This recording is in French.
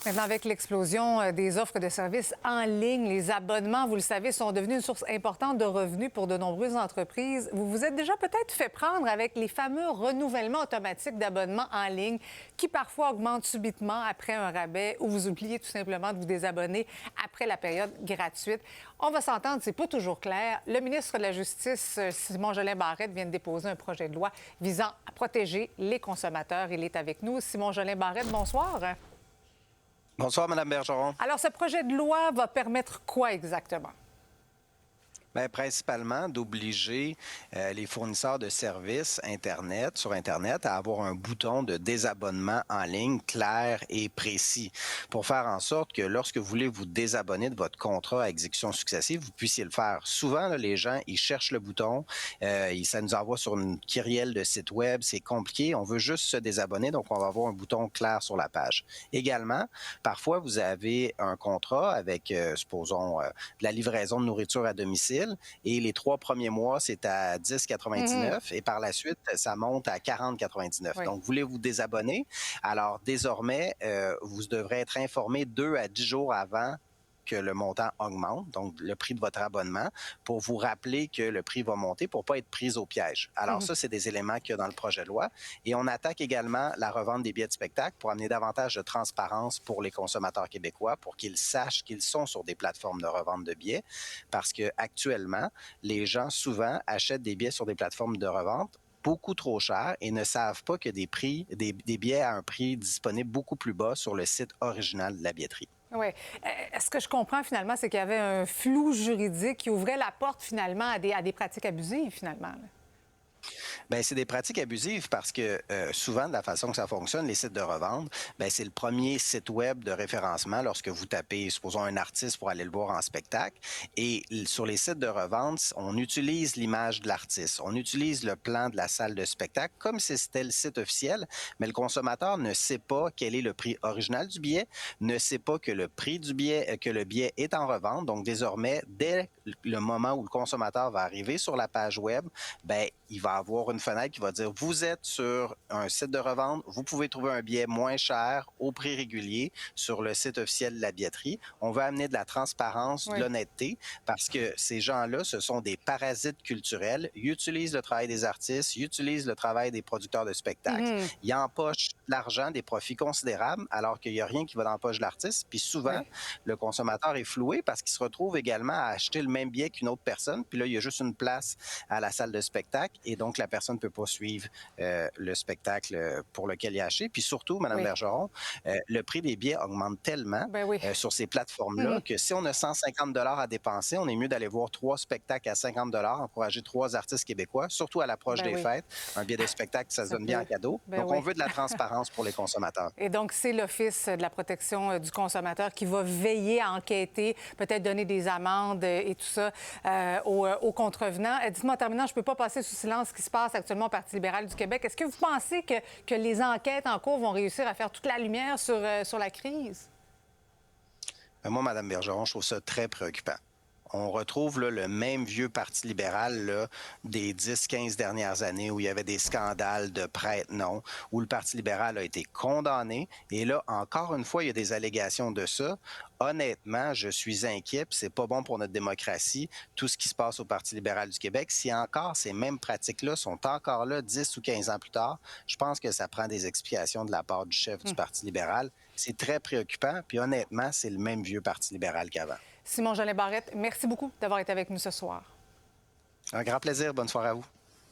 Maintenant, avec l'explosion des offres de services en ligne, les abonnements, vous le savez, sont devenus une source importante de revenus pour de nombreuses entreprises. Vous vous êtes déjà peut-être fait prendre avec les fameux renouvellements automatiques d'abonnements en ligne qui parfois augmentent subitement après un rabais ou vous oubliez tout simplement de vous désabonner après la période gratuite. On va s'entendre, c'est pas toujours clair. Le ministre de la Justice, Simon Jolin Barrette, vient de déposer un projet de loi visant à protéger les consommateurs. Il est avec nous. Simon Jolin Barrette, bonsoir. Bonsoir, Mme Bergeron. Alors, ce projet de loi va permettre quoi exactement? Bien, principalement d'obliger les fournisseurs de services Internet, sur Internet, à avoir un bouton de désabonnement en ligne clair et précis pour faire en sorte que lorsque vous voulez vous désabonner de votre contrat à exécution successive, vous puissiez le faire. Souvent, là, les gens, ils cherchent le bouton, ça nous envoie sur une kyrielle de site web, c'est compliqué, on veut juste se désabonner, donc on va avoir un bouton clair sur la page. Également, parfois, vous avez un contrat avec, supposons, de la livraison de nourriture à domicile, et les 3 premiers mois, c'est à 10,99 et par la suite, ça monte à 40,99. Oui. Donc, voulez-vous désabonner? Alors, désormais, vous devrez être informé 2 à 10 jours avant que le montant augmente, donc le prix de votre abonnement, pour vous rappeler que le prix va monter pour ne pas être pris au piège. Alors ça, c'est des éléments qu'il y a dans le projet de loi. Et on attaque également la revente des billets de spectacle pour amener davantage de transparence pour les consommateurs québécois, pour qu'ils sachent qu'ils sont sur des plateformes de revente de billets, parce que actuellement, les gens souvent achètent des billets sur des plateformes de revente beaucoup trop cher et ne savent pas que des billets à un prix disponible beaucoup plus bas sur le site original de la billetterie. Oui. Ce que je comprends finalement, c'est qu'il y avait un flou juridique qui ouvrait la porte finalement à des pratiques abusives finalement, là. Bien, c'est des pratiques abusives parce que souvent, de la façon que ça fonctionne, les sites de revente, bien, c'est le premier site web de référencement lorsque vous tapez, supposons, un artiste pour aller le voir en spectacle. Et sur les sites de revente, on utilise l'image de l'artiste, on utilise le plan de la salle de spectacle comme si c'était le site officiel, mais le consommateur ne sait pas quel est le prix original du billet, ne sait pas que le prix du billet, que le billet est en revente. Donc, désormais, dès le moment où le consommateur va arriver sur la page web, bien, il va avoir une fenêtre qui va dire « Vous êtes sur un site de revente, vous pouvez trouver un billet moins cher au prix régulier sur le site officiel de la billetterie. » On veut amener de la transparence, de l'honnêteté, parce que ces gens-là, ce sont des parasites culturels. Ils utilisent le travail des artistes, ils utilisent le travail des producteurs de spectacles. Ils empochent de l'argent, des profits considérables, alors qu'il n'y a rien qui va dans la poche de l'artiste. Puis souvent, le consommateur est floué parce qu'il se retrouve également à acheter le même billet qu'une autre personne. Puis là, il y a juste une place à la salle de spectacle et donc la personne ne peut pas suivre le spectacle pour lequel il a acheté. Puis surtout, Mme Bergeron, le prix des billets augmente tellement sur ces plateformes-là que si on a 150 $ à dépenser, on est mieux d'aller voir 3 spectacles à 50 $, encourager 3 artistes québécois, surtout à l'approche des fêtes. Un billet de spectacle, ça se donne bien en cadeau. Donc, on veut de la transparence pour les consommateurs. Et donc, c'est l'Office de la protection du consommateur qui va veiller à enquêter, peut-être donner des amendes et tout ça aux contrevenants. Dites-moi en terminant, je ne peux pas passer sous silence ce qui se passe actuellement au Parti libéral du Québec. Est-ce que vous pensez que les enquêtes en cours vont réussir à faire toute la lumière sur la crise? Moi, Mme Bergeron, je trouve ça très préoccupant. On retrouve là, le même vieux Parti libéral là, des 10-15 dernières années où il y avait des scandales de prête-nom, où le Parti libéral a été condamné. Et là, encore une fois, il y a des allégations de ça. Honnêtement, je suis inquiet, puis c'est pas bon pour notre démocratie, tout ce qui se passe au Parti libéral du Québec. Si encore ces mêmes pratiques-là sont encore là 10 ou 15 ans plus tard, je pense que ça prend des explications de la part du chef du Parti libéral. C'est très préoccupant, puis honnêtement, c'est le même vieux Parti libéral qu'avant. Simon Jolin Barrette, merci beaucoup d'avoir été avec nous ce soir. Un grand plaisir. Bonne soirée à vous.